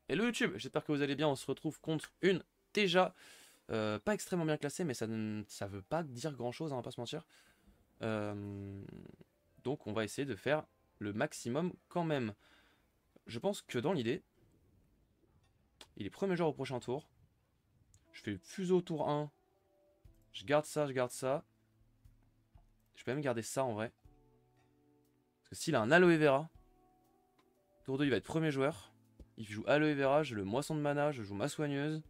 Hello YouTube, j'espère que vous allez bien. On se retrouve contre une Teja, pas extrêmement bien classée, mais ça veut pas dire grand chose, on va pas se mentir. Euh, donc on va essayer de faire le maximum quand même. Je pense que dans l'idée, il est premier joueur au prochain tour. Je fais fuseau tour 1, je garde ça, je garde ça. Je peux même garder ça en vrai. Parce que s'il a un aloe vera, tour 2 il va être premier joueur. Il joue aloe vera, j'ai le moisson de mana, je joue ma soigneuse.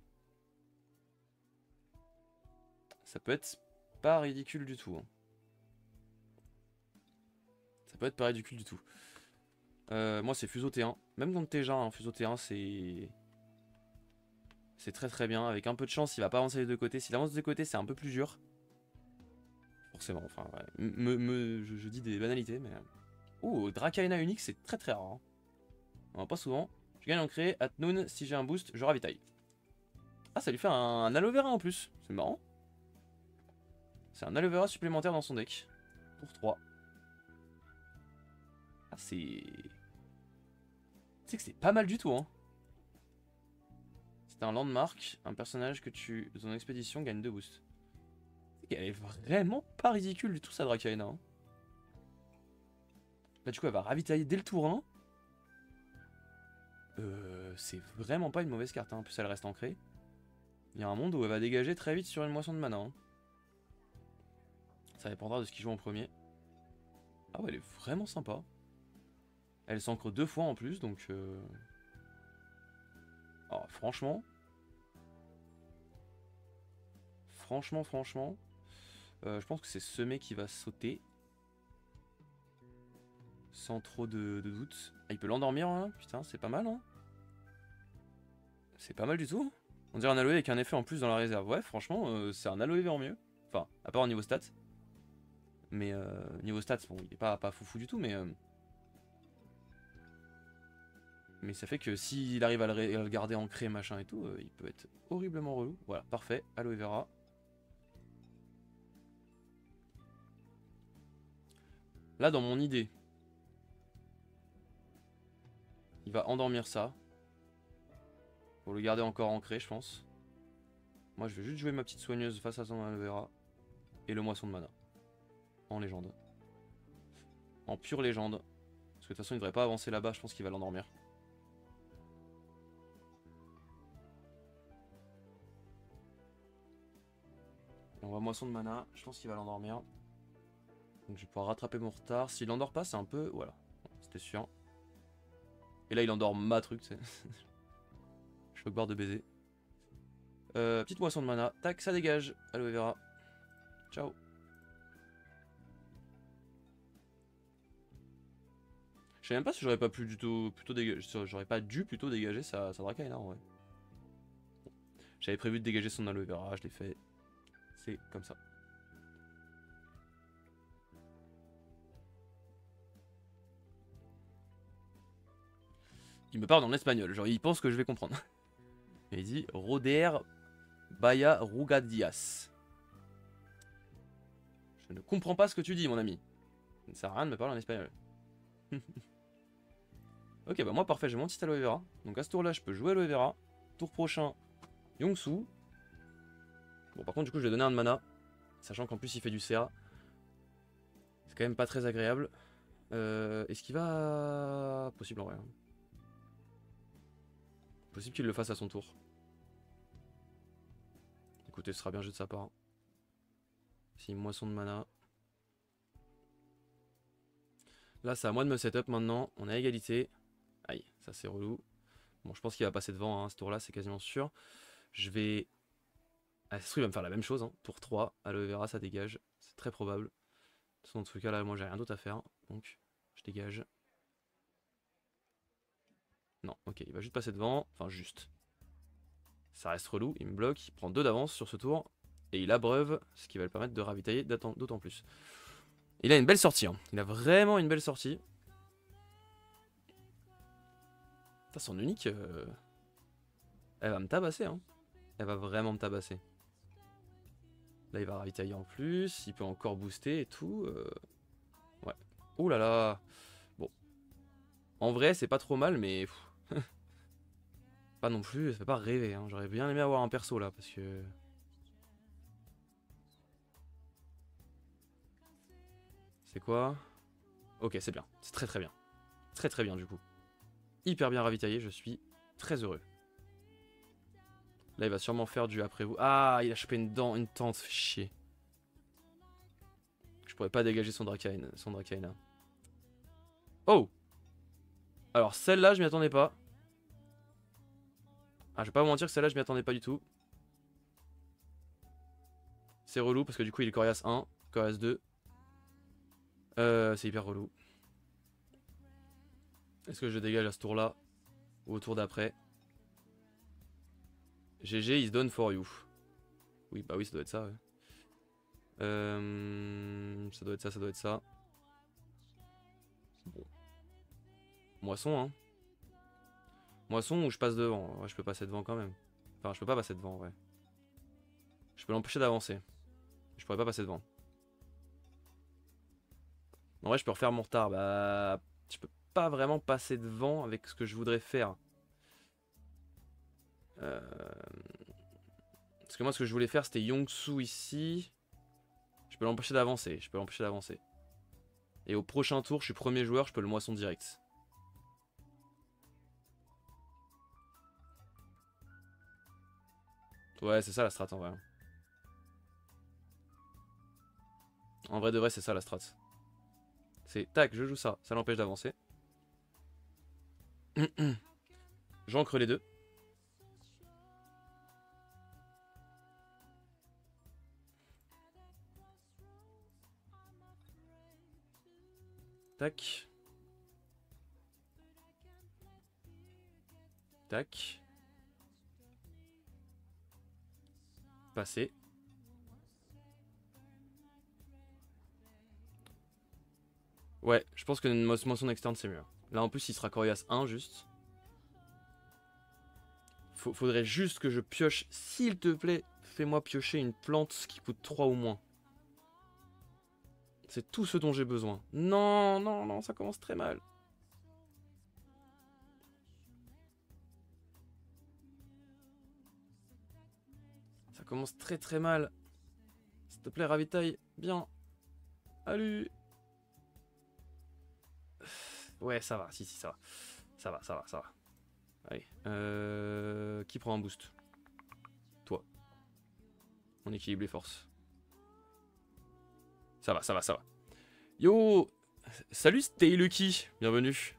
Ça peut être pas ridicule du tout, hein. Ça peut être pas ridicule du tout. Moi c'est Fuseau T1. Même contre Teja, hein, Fuseau T1 c'est très très bien. Avec un peu de chance, il va pas avancer des deux côtés. S'il avance des deux côtés, c'est un peu plus dur. Forcément, enfin, ouais. Je dis des banalités, mais. Oh, Dracaena unique, c'est très très rare, hein. On va pas souvent. Je gagne en créé. At noon, si j'ai un boost, je ravitaille. Ah, ça lui fait un aloe vera en plus. C'est marrant. C'est un aloe vera supplémentaire dans son deck. Pour 3. Ah, c'est. C'est que c'est pas mal du tout, hein. C'est un landmark, un personnage que tu, dans une expédition, gagne 2 boosts. Elle est vraiment pas ridicule du tout, sa Dracaena, hein. Là, du coup, elle va ravitailler dès le tour 1. C'est vraiment pas une mauvaise carte, hein. En plus, elle reste ancrée. Il y a un monde où elle va dégager très vite sur une moisson de mana, hein. Ça dépendra de ce qu'il joue en premier. Ah ouais, elle est vraiment sympa. Elle s'ancre 2 fois en plus, donc... Oh, franchement... Franchement... je pense que c'est Semé qui va sauter. Sans trop de doute. Ah, il peut l'endormir, hein. Putain, c'est pas mal, hein. C'est pas mal du tout. On dirait un aloe avec un effet en plus dans la réserve. Ouais, franchement, c'est un aloe en mieux. Enfin, à part au niveau stats. Mais niveau stats, bon, il est pas foufou du tout, mais ça fait que s'il arrive à le garder ancré, machin et tout, il peut être horriblement relou. Voilà, parfait, aloe vera. Là, dans mon idée, il va endormir ça. Pour le garder encore ancré, je pense. Moi, je vais juste jouer ma petite soigneuse face à son aloe vera. Et le moisson de mana. En légende. En pure légende. Parce que de toute façon, il devrait pas avancer là-bas, je pense qu'il va l'endormir. On va moisson de mana, je pense qu'il va l'endormir. Donc je vais pouvoir rattraper mon retard. S'il l'endort pas, c'est un peu... Voilà, c'était sûr. Et là, il endort ma truc, tu sais. Choc-barre de baiser. Petite moisson de mana. Tac, ça dégage. Aloe vera. Ciao. Je sais même pas si j'aurais pas pu du tout... Plutôt dégager... J'aurais pas dû plutôt dégager sa Dracaena, en vrai. J'avais prévu de dégager son aloe vera, je l'ai fait. C'est comme ça. Il me parle en espagnol, genre il pense que je vais comprendre. Et il dit Roder Baya Rugadias. Je ne comprends pas ce que tu dis, mon ami. Ça ne sert à rien de me parler en espagnol. Ok, bah moi parfait, j'ai mon petit aloe vera. Donc à ce tour-là, je peux jouer aloe vera. Tour prochain, Yongsu. Bon, par contre, du coup, je vais donner un de mana. Sachant qu'en plus, il fait du CA. C'est quand même pas très agréable. Est-ce qu'il va... Possible en vrai, hein. Possible qu'il le fasse à son tour. Écoutez, ce sera bien jeu de sa part. Si moisson de mana. Là, c'est à moi de me setup maintenant. On est à égalité. Aïe, ça c'est relou. Bon, je pense qu'il va passer devant, hein. Ce tour-là, c'est quasiment sûr. Je vais... Ah, ce truc va me faire la même chose, hein. Tour 3, aloe vera, ça dégage. C'est très probable. De toute façon, dans ce cas-là, moi, j'ai rien d'autre à faire. Donc, je dégage. Non, ok, il va juste passer devant. Enfin, juste. Ça reste relou, il me bloque, il prend 2 d'avance sur ce tour. Et il abreuve, ce qui va le permettre de ravitailler d'autant plus. Il a une belle sortie, hein. Il a vraiment une belle sortie. Putain, son unique... Elle va me tabasser, hein. Elle va vraiment me tabasser. Là, il va ravitailler en plus. Il peut encore booster et tout. Ouais. Ouh là là. Bon. En vrai, c'est pas trop mal, mais... pas non plus, ça fait pas rêver. Hein. J'aurais bien aimé avoir un perso là parce que. C'est quoi? Ok, c'est bien. C'est très très bien. Très très bien du coup. Hyper bien ravitaillé, je suis très heureux. Là, il va sûrement faire du après vous. Ah, il a chopé une dent, une tente, fait chier. Je pourrais pas dégager son Dracaine là. Oh! Alors, celle-là, je m'y attendais pas. Ah, je vais pas vous mentir que celle-là, je m'y attendais pas du tout. C'est relou parce que du coup, il est Coriace 1, Coriace 2. C'est hyper relou. Est-ce que je dégage à ce tour-là? Ou au tour d'après? GG is done for you. Oui, bah oui, ça doit être ça, ouais. Ça doit être ça, ça doit être ça. Bon. Moisson, hein. Moisson ou je passe devant. Ouais, je peux passer devant quand même. Enfin, je peux pas passer devant, ouais. Je peux l'empêcher d'avancer. Je pourrais pas passer devant. En vrai, je peux refaire mon retard. Bah, je peux pas vraiment passer devant avec ce que je voudrais faire. Parce que moi, ce que je voulais faire, c'était Yongsu ici. Je peux l'empêcher d'avancer. Je peux l'empêcher d'avancer. Et au prochain tour, je suis premier joueur, je peux le moisson direct. Ouais, c'est ça la strat en vrai. En vrai de vrai, c'est ça la strat. C'est tac, je joue ça, ça l'empêche d'avancer. J'ancre les deux. Tac. Tac. Passer. Ouais, je pense que une motion externe c'est mieux. Là en plus il sera Coriace 1 juste. Faudrait juste que je pioche. S'il te plaît, fais-moi piocher une plante qui coûte 3 ou moins. C'est tout ce dont j'ai besoin. Non, non, non, ça commence très mal. Ça commence très très mal. S'il te plaît, ravitaille. Bien. Allez. Ouais, ça va. Si, si, ça va. Ça va, ça va, ça va. Allez. Qui prend un boost? Toi. On équilibre les forces. Ça va, ça va, ça va. Yo! Salut Stay Lucky. Bienvenue.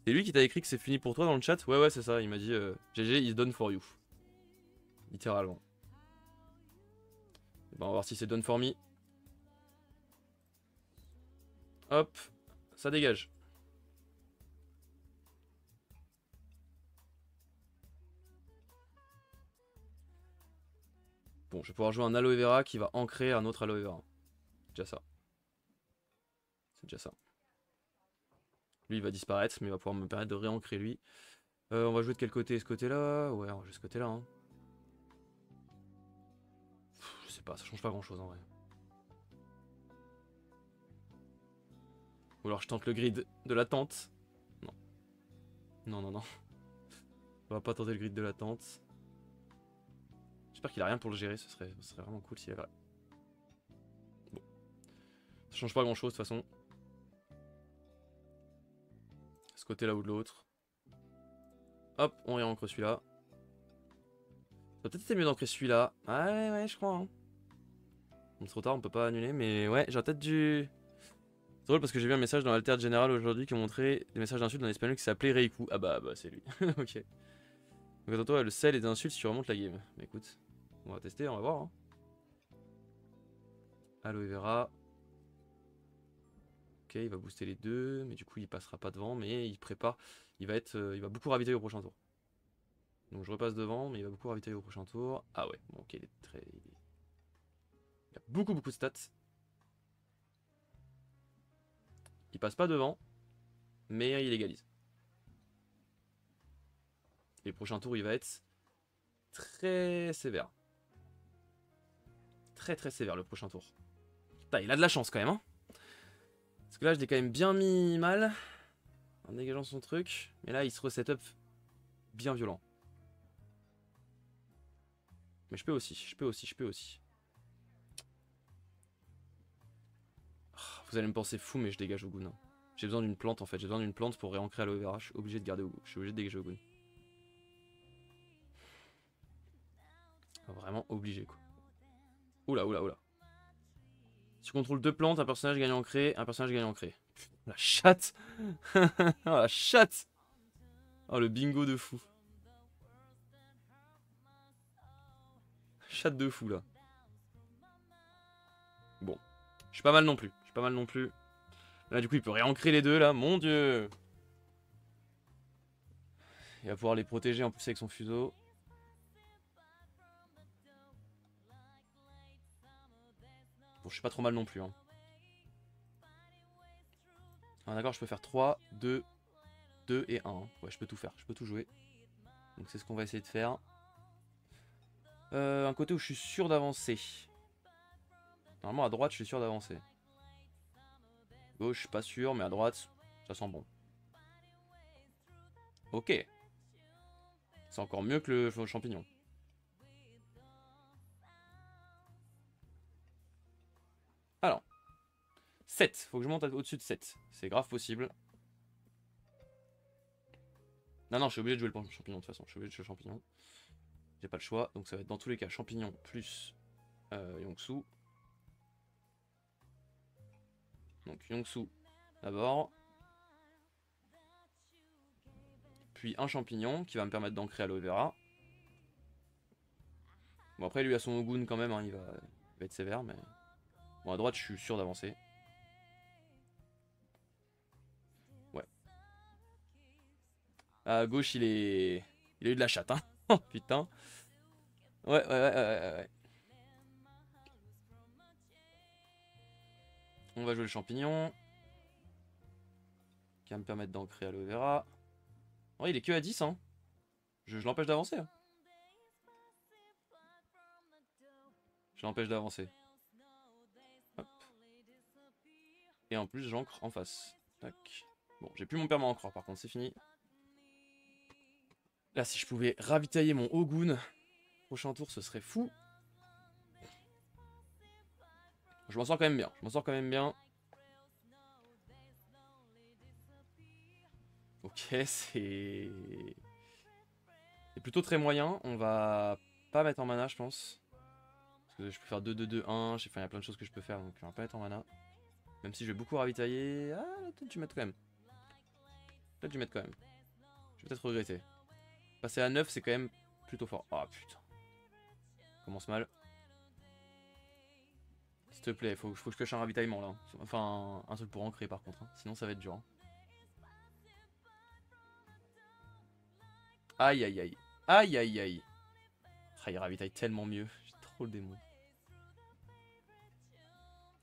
C'est lui qui t'a écrit que c'est fini pour toi dans le chat? Ouais, ouais, c'est ça. Il m'a dit GG is done for you. Littéralement. Bon, on va voir si c'est done for me. Hop. Ça dégage. Bon, je vais pouvoir jouer un aloe vera qui va ancrer un autre aloe vera. C'est déjà ça. C'est déjà ça. Lui, il va disparaître, mais il va pouvoir me permettre de réancrer lui. On va jouer de quel côté? Ce côté-là? Ouais, on va jouer ce côté-là. Hein. Je sais pas, ça change pas grand-chose en vrai. Ou alors je tente le grid de la tente. Non. Non, non, non. On va pas tenter le grid de la tente. J'espère qu'il a rien pour le gérer, ce serait vraiment cool s'il avait. Bon. Ça change pas grand-chose de toute façon. Ce côté-là ou de l'autre. Hop, on réancre celui-là. Ça peut-être été mieux d'ancrer celui-là. Ah ouais, ouais, je crois. Hein. Bon, c'est trop tard, on peut pas annuler, mais ouais, j'aurais peut-être dû... C'est drôle parce que j'ai vu un message dans l'Alter Général aujourd'hui qui montrait des messages d'insultes en espagnol qui s'appelait Reiku. Ah bah c'est lui. Ok. Donc attends, toi, le sel et des insultes si tu remontes la game. Mais écoute, on va tester, on va voir. Hein. Aloe vera. Ok, il va booster les deux, mais du coup il passera pas devant, mais il prépare. Il va beaucoup ravitailler au prochain tour. Donc je repasse devant, mais il va beaucoup ravitailler au prochain tour. Ah ouais, bon ok, il a beaucoup de stats. Il passe pas devant, mais il égalise. Et le prochain tour, il va être très sévère. Très très sévère le prochain tour. Putain, il a de la chance quand même. Hein, parce que là, je l'ai quand même bien mis mal. En dégageant son truc. Mais là, il se reset up bien violent. Mais je peux aussi, je peux aussi, je peux aussi. Vous allez me penser fou, mais je dégage Ogun. Hein. J'ai besoin d'une plante en fait, j'ai besoin d'une plante pour réancrer aloe vera. Je suis obligé de garder Ogun. Je suis obligé de dégager Ogun. Vraiment obligé quoi. Oula, oula, oula. Si tu contrôles 2 plantes, un personnage gagne ancré, un personnage gagne ancré. La chatte. Oh la chatte. Oh le bingo de fou. Chatte de fou là. Bon. Je suis pas mal non plus. Je suis pas mal non plus. Là du coup il peut réancrer les deux là. Mon dieu. Il va pouvoir les protéger en plus avec son fuseau. Bon je suis pas trop mal non plus. Hein. Ah, d'accord je peux faire 3, 2, 2 et 1. Hein. Ouais je peux tout faire. Je peux tout jouer. Donc c'est ce qu'on va essayer de faire. Un côté où je suis sûr d'avancer. Normalement à droite je suis sûr d'avancer. Gauche pas sûr mais à droite ça sent bon. Ok. C'est encore mieux que le champignon. Alors. 7. Faut que je monte au-dessus de 7. C'est grave possible. Non, non, je suis obligé de jouer le champignon de toute façon. Je suis obligé de jouer le champignon. J'ai pas le choix. Donc ça va être dans tous les cas champignon plus Yongsu. Donc Yongsu d'abord. Puis un champignon qui va me permettre d'ancrer aloe vera. Bon après lui a son Ogun quand même. Hein, il va être sévère. Mais bon à droite je suis sûr d'avancer. Ouais. À gauche il est... Il a eu de la chatte hein. Oh putain. Ouais. On va jouer le champignon. Qui va me permettre d'ancrer aloe vera. Oh, il est que à 10 hein. Je l'empêche d'avancer. Hein. Je l'empêche d'avancer. Et en plus j'ancre en face. Tac. Bon j'ai plus mon perma encore par contre c'est fini. Là si je pouvais ravitailler mon Ogun. Prochain tour ce serait fou. Je m'en sors quand même bien. Je m'en sors quand même bien. Ok c'est... C'est plutôt très moyen. On va pas mettre en mana je pense. Parce que je peux faire 2-2-2-1. Enfin il y a plein de choses que je peux faire donc on va pas mettre en mana. Même si je vais beaucoup ravitailler. Ah peut-être tu mettre quand même. Peut-être tu mettre quand même. Je vais peut-être regretter. Passer à 9 c'est quand même plutôt fort. Oh putain. Commence mal. S'il te plaît, faut que je coche un ravitaillement là. Enfin, un truc pour ancrer par contre. Hein. Sinon ça va être dur. Hein. Aïe aïe aïe. Aïe aïe aïe. Ah, il ravitaille tellement mieux. J'ai trop le démon.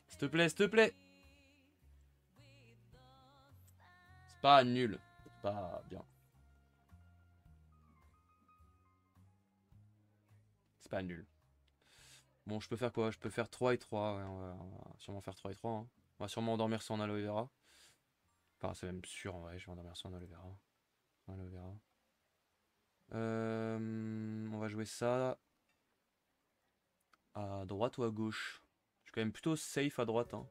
S'il te plaît, s'il te plaît. C'est pas nul. C'est pas bien. C'est pas nul. Bon, je peux faire quoi? Je peux faire 3 et 3. Ouais, on va sûrement faire 3 et 3. Hein. On va sûrement endormir son aloe vera. Enfin, c'est même sûr en vrai. Je vais endormir son aloe vera. Aloe vera. On va jouer ça. À droite ou à gauche? Je suis quand même plutôt safe à droite. Hein.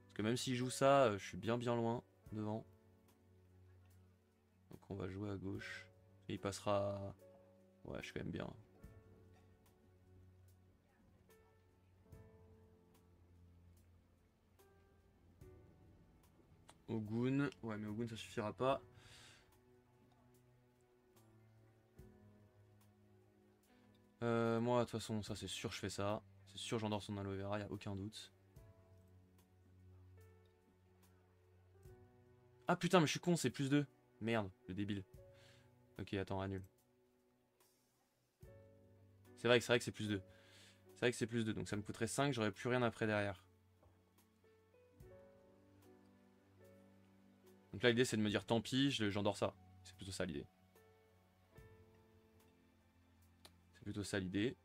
Parce que même s'il joue ça, je suis bien loin devant. Donc on va jouer à gauche. Et il passera... Ouais, je suis quand même bien. Ogun. Ouais, mais Ogun ça suffira pas. Moi, de toute façon, ça c'est sûr, je fais ça. C'est sûr, j'endors son aloe vera, y a aucun doute. Ah putain, mais je suis con, c'est plus 2. Merde, le débile. Ok, attends, annule. C'est vrai que c'est plus 2. C'est vrai que c'est plus 2, donc ça me coûterait 5, j'aurais plus rien après derrière. Donc là, l'idée c'est de me dire tant pis, j'endors ça. C'est plutôt ça l'idée. C'est plutôt ça l'idée.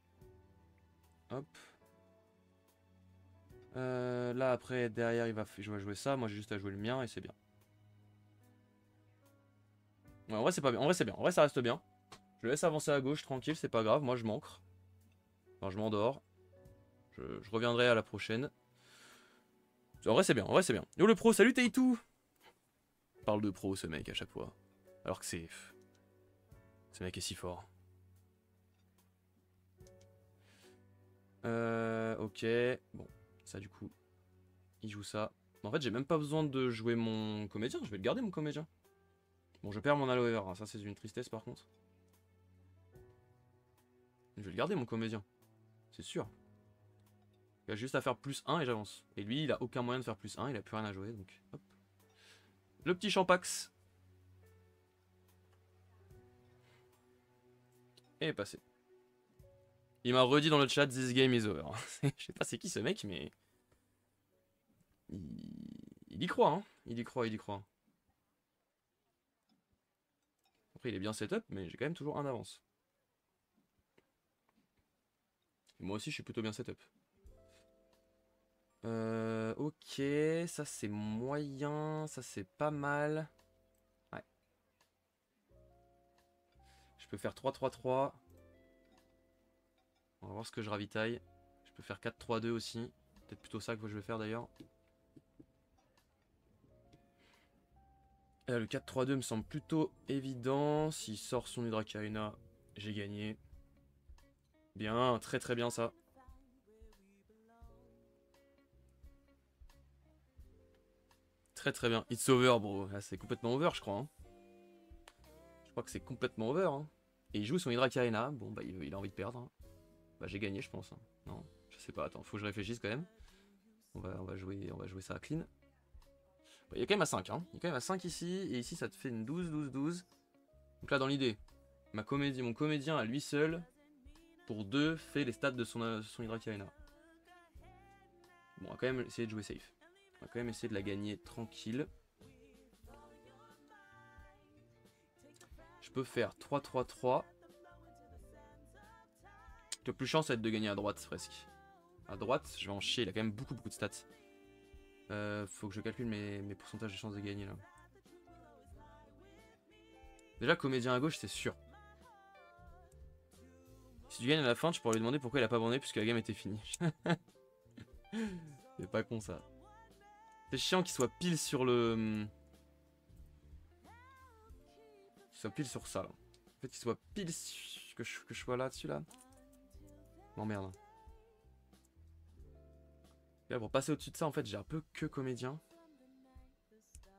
Hop. Là après, derrière, je vais jouer ça. Moi j'ai juste à jouer le mien et c'est bien. Ouais, en vrai c'est pas bien. En vrai c'est bien. En vrai ça reste bien. Je le laisse avancer à gauche tranquille, c'est pas grave. Moi je m'ancre. Enfin, je m'endors. Je reviendrai à la prochaine. En vrai, c'est bien, en vrai, c'est bien. Yo le pro, salut Taitou. Parle de pro, ce mec, à chaque fois. Alors que c'est... Ce mec est si fort. Ok. Bon, ça du coup, il joue ça. En fait, j'ai même pas besoin de jouer mon comédien. Je vais le garder, mon comédien. Bon, je perds mon aloe vera. Ça, c'est une tristesse, par contre. Je vais le garder, mon comédien. C'est sûr. Il a juste à faire plus 1 et j'avance. Et lui, il a aucun moyen de faire plus 1. Il a plus rien à jouer, donc hop. Le petit Champax. Et passé. Il m'a redit dans le chat, this game is over. Je sais pas c'est qui ce mec, mais... Il y croit, hein. Il y croit, il y croit. Après, il est bien setup, mais j'ai quand même toujours un d'avance. Et moi aussi, je suis plutôt bien setup. Ok, ça c'est moyen, ça c'est pas mal. Ouais. Je peux faire 3-3-3. On va voir ce que je ravitaille. Je peux faire 4-3-2 aussi. Peut-être plutôt ça que je vais faire d'ailleurs. Le 4-3-2 me semble plutôt évident. S'il sort son Hydracarina, j'ai gagné. Bien, très très bien ça. Très très bien. It's over, bro. Là, c'est complètement over, je crois. Hein. Je crois que c'est complètement over. Hein. Et il joue son Hydracarina. Bon, bah, il a envie de perdre. Hein. Bah, j'ai gagné, je pense. Hein. Non, je sais pas. Attends, faut que je réfléchisse quand même. On va jouer ça à clean. Bah, il est quand même à 5. Hein. Il est quand même à 5 ici. Et ici, ça te fait une 12-12-12. Donc là, dans l'idée, mon comédien à lui seul, pour 2, fait les stats de son Hydracarina. Bon, on va quand même essayer de jouer safe. On va quand même essayer de la gagner tranquille. Je peux faire 3-3-3. Le plus chance, ça va être de gagner à droite, presque. À droite, je vais en chier. Il a quand même beaucoup de stats. Faut que je calcule mes pourcentages de chances de gagner, là. Déjà, comédien à gauche, c'est sûr. Si tu gagnes à la fin, tu pourras lui demander pourquoi il a pas abandonné puisque la game était finie. C'est pas con, ça. C'est chiant qu'il soit pile sur le... Qu'il soit pile sur ça, là. En fait, qu'il soit pile... Que je sois là-dessus, là. M'emmerde. Là, pour passer au-dessus de ça, en fait, j'ai un peu que comédien.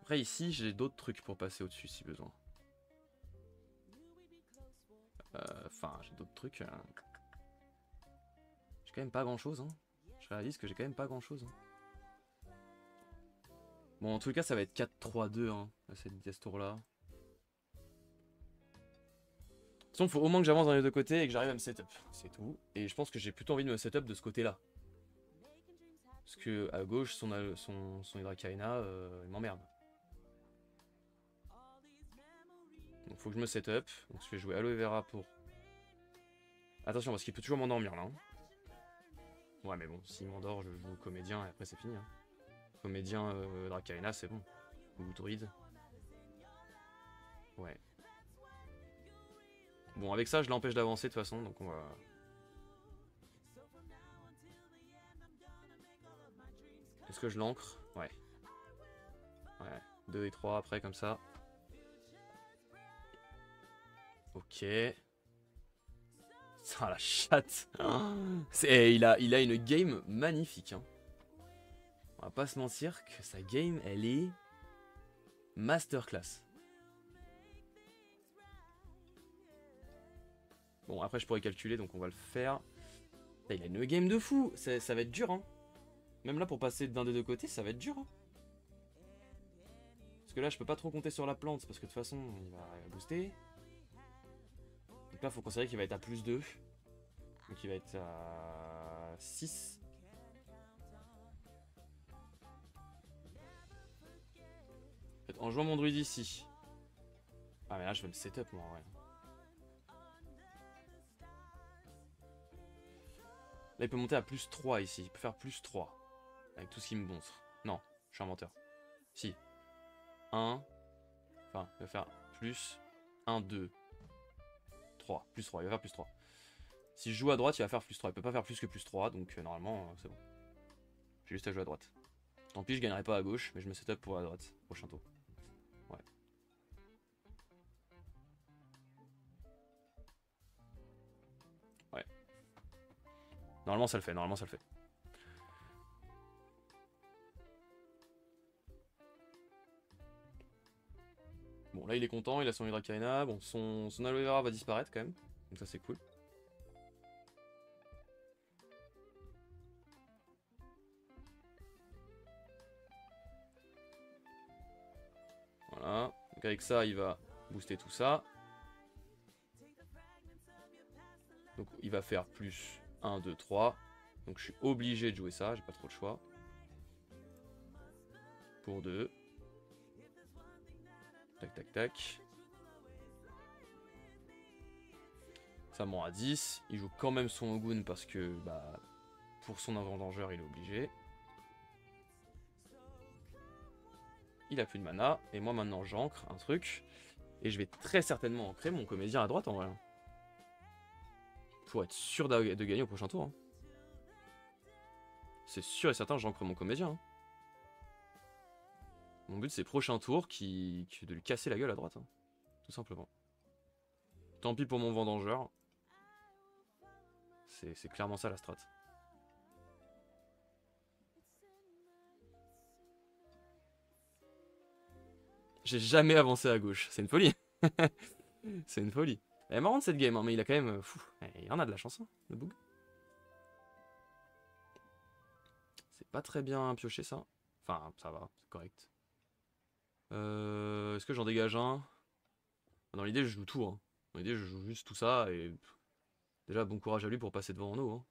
Après, ici, j'ai d'autres trucs pour passer au-dessus, si besoin. Enfin, j'ai d'autres trucs. J'ai quand même pas grand-chose, hein. Je réalise que j'ai quand même pas grand-chose. Hein. Bon, en tout cas, ça va être 4-3-2, hein, à ce tour-là. De toute façon, il faut au moins que j'avance dans les deux côtés et que j'arrive à me setup. C'est tout. Et je pense que j'ai plutôt envie de me setup de ce côté-là. Parce que à gauche, son Hydracarina, il m'emmerde. Donc faut que je me setup. Donc je vais jouer Aloe Vera pour... Attention, parce qu'il peut toujours m'endormir là. Hein. Ouais, mais bon, s'il m'endort, je joue comédien et après c'est fini. Hein. Comédien Hydracarina, c'est bon. Ou druide. Ouais. Bon, avec ça, je l'empêche d'avancer de toute façon, donc on va... Est-ce que je l'ancre? Ouais. Ouais. 2 et 3 après, comme ça. Ok. Ça, la chatte. Il a une game magnifique. Hein. On va pas se mentir que sa game, elle est masterclass. Bon, après, je pourrais calculer, donc on va le faire. Il a une game de fou. Ça va être dur, hein. Même là, pour passer d'un des deux côtés, ça va être dur. Hein. Parce que là, je peux pas trop compter sur la plante, parce que de toute façon, il va booster. Donc là, faut considérer qu'il va être à plus 2. Donc il va être à 6. En fait, en jouant mon druide ici. Ah mais là je vais me setup moi en vrai. Là il peut monter à plus 3 ici. Il peut faire plus 3. Avec tout ce qu'il me montre. Non, je suis un menteur. Si. 1. Enfin, il va faire plus 1, 2. 3. Plus 3. Il va faire plus 3. Si je joue à droite, il va faire +3. Il peut pas faire plus que +3, donc normalement, c'est bon. J'ai juste à jouer à droite. Tant pis, je gagnerai pas à gauche, mais je me setup pour à droite. Prochain tour. Ouais. Ouais. Normalement, ça le fait. Normalement, ça le fait. Bon, là, il est content. Il a son Hydracarina. Bon, son Aloe Vera va disparaître quand même. Donc ça, c'est cool. Voilà. Donc avec ça, il va booster tout ça. Donc il va faire plus 1, 2, 3. Donc je suis obligé de jouer ça, j'ai pas trop le choix. Pour 2. Tac, tac, tac. Ça me rend à 10. Il joue quand même son Ogun parce que, bah, pour son avant-dangeur, il est obligé. Il a plus de mana. Et moi, maintenant, j'ancre un truc. Et je vais très certainement ancrer mon comédien à droite, en vrai. Pour être sûr de gagner au prochain tour. Hein. C'est sûr et certain, j'ancre mon comédien. Hein. Mon but, c'est prochain tour de lui casser la gueule à droite. Hein. Tout simplement. Tant pis pour mon vendangeur. C'est clairement ça la strat. J'ai jamais avancé à gauche. C'est une folie. C'est une folie. Elle est marrante cette game, hein, mais il a quand même... il en a de la chance, hein, le Boog. C'est pas très bien pioché ça. Enfin, ça va, c'est correct. Est-ce que j'en dégage un? Dans l'idée, je joue tout. Hein. Dans l'idée, je joue juste tout ça et... Déjà, bon courage à lui pour passer devant en eau. Hein.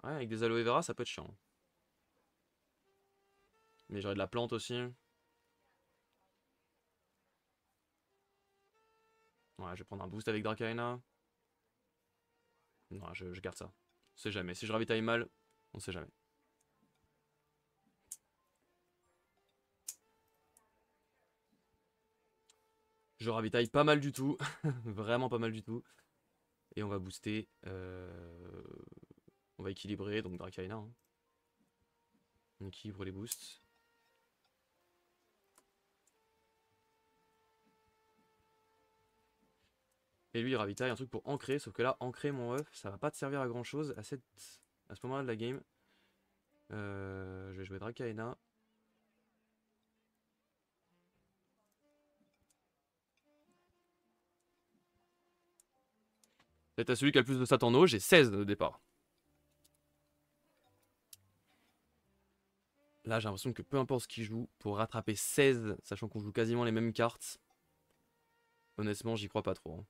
Ouais, avec des aloe vera, ça peut être chiant. Mais j'aurais de la plante aussi. Ouais, je vais prendre un boost avec Dracaena. Non, je garde ça. On sait jamais. Si je ravitaille mal, on sait jamais. Je ravitaille pas mal du tout. Vraiment pas mal du tout. Et on va booster. On va équilibrer, donc Dracaena. Hein. On équilibre les boosts. Et lui il ravitaille un truc pour ancrer, sauf que là, ancrer mon œuf, ça va pas te servir à grand chose à ce moment-là de la game. Je vais jouer Dracaena. C'est à celui qui a le plus de stats en eau, j'ai 16 de départ. Là j'ai l'impression que peu importe ce qu'il joue, pour rattraper 16, sachant qu'on joue quasiment les mêmes cartes, honnêtement j'y crois pas trop. Hein.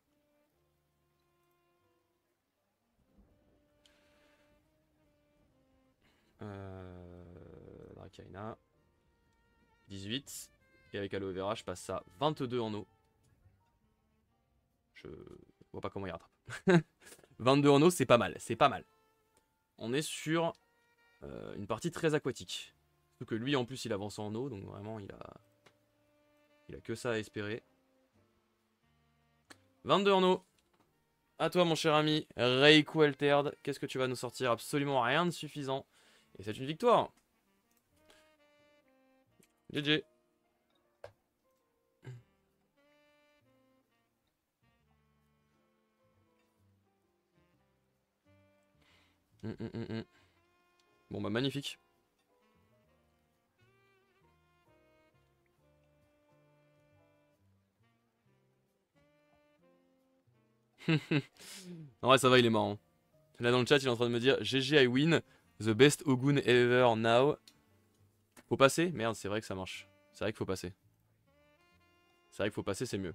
Dracaena. 18. Et avec Aloe Vera, je passe à 22 en eau. Je vois pas comment il rattrape. 22 en eau, c'est pas mal. C'est pas mal. On est sur une partie très aquatique. Surtout que lui, en plus, il avance en eau. Donc vraiment, il a que ça à espérer. 22 en eau. À toi, mon cher ami. Reiku Altered. Qu'est-ce que tu vas nous sortir? Absolument rien de suffisant. Et c'est une victoire. GG. Bon bah magnifique. En vrai ça va, il est marrant. Là dans le chat il est en train de me dire GG I win, the best Ogun ever now. Faut passer? Merde, c'est vrai que ça marche. C'est vrai qu'il faut passer. C'est vrai qu'il faut passer, c'est mieux.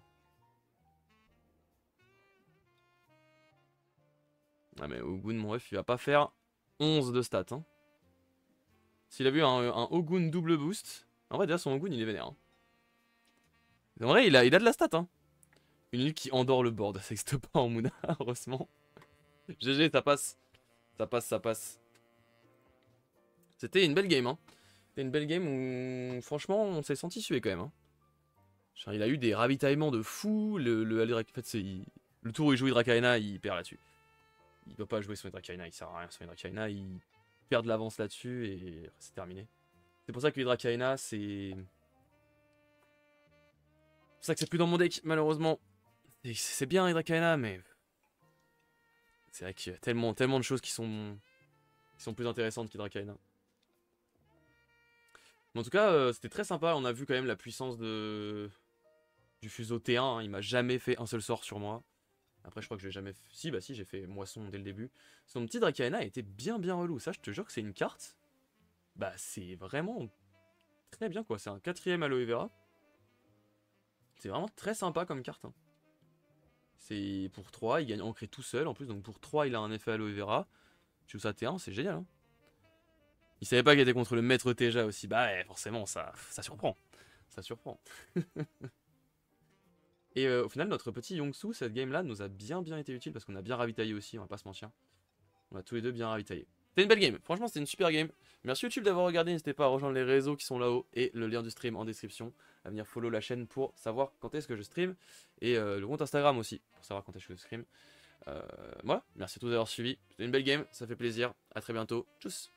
Ah mais Ogun mon ref il va pas faire 11 de stats hein. S'il a vu un Ogun double boost. En vrai déjà son Ogun il est vénère hein. En vrai il a de la stat hein. Une île qui endort le board, ça existe pas en Muna, heureusement. GG, ça passe. Ça passe, ça passe. C'était une belle game, hein. C'était une belle game où, franchement, on s'est senti suer quand même. Hein. Il a eu des ravitaillements de fou. En fait, le tour où il joue Dracaena, il perd là-dessus. il doit pas jouer son Hydrakaina, il sert à rien son Hydrakaina, il perd de l'avance là-dessus et c'est terminé. C'est pour ça que Hydrakaina, c'est pour ça que c'est plus dans mon deck, malheureusement. C'est bien Hydrakaina, mais c'est vrai qu'il y a tellement de choses qui sont plus intéressantes qu'Hydrakaina. Mais en tout cas, c'était très sympa, on a vu quand même la puissance du Fuseau T1, hein. Il m'a jamais fait un seul sort sur moi. Après, je crois que je l'ai jamais fait. Si, bah si, j'ai fait moisson dès le début. Son petit Dracaena était bien relou. Ça, je te jure que c'est une carte. Bah, c'est vraiment très bien, quoi. C'est un 4ème Aloe Vera. C'est vraiment très sympa comme carte, hein. C'est pour 3, il gagne ancré tout seul en plus. Donc pour 3, il a un effet Aloe Vera. Tu joues ça T1, c'est génial, hein. Il savait pas qu'il était contre le maître Teja aussi. Bah, ouais, forcément, ça surprend. Ça surprend. Et au final, notre petit Yongsu, cette game-là, nous a bien été utile parce qu'on a bien ravitaillé aussi, on va pas se mentir. On a tous les deux bien ravitaillé. C'était une belle game, franchement c'était une super game. Merci YouTube d'avoir regardé, n'hésitez pas à rejoindre les réseaux qui sont là-haut et le lien du stream en description. À venir follow la chaîne pour savoir quand est-ce que je stream. Et le compte Instagram aussi, pour savoir quand est-ce que je stream. Voilà, merci à tous d'avoir suivi. C'était une belle game, ça fait plaisir. À très bientôt. Tchuss.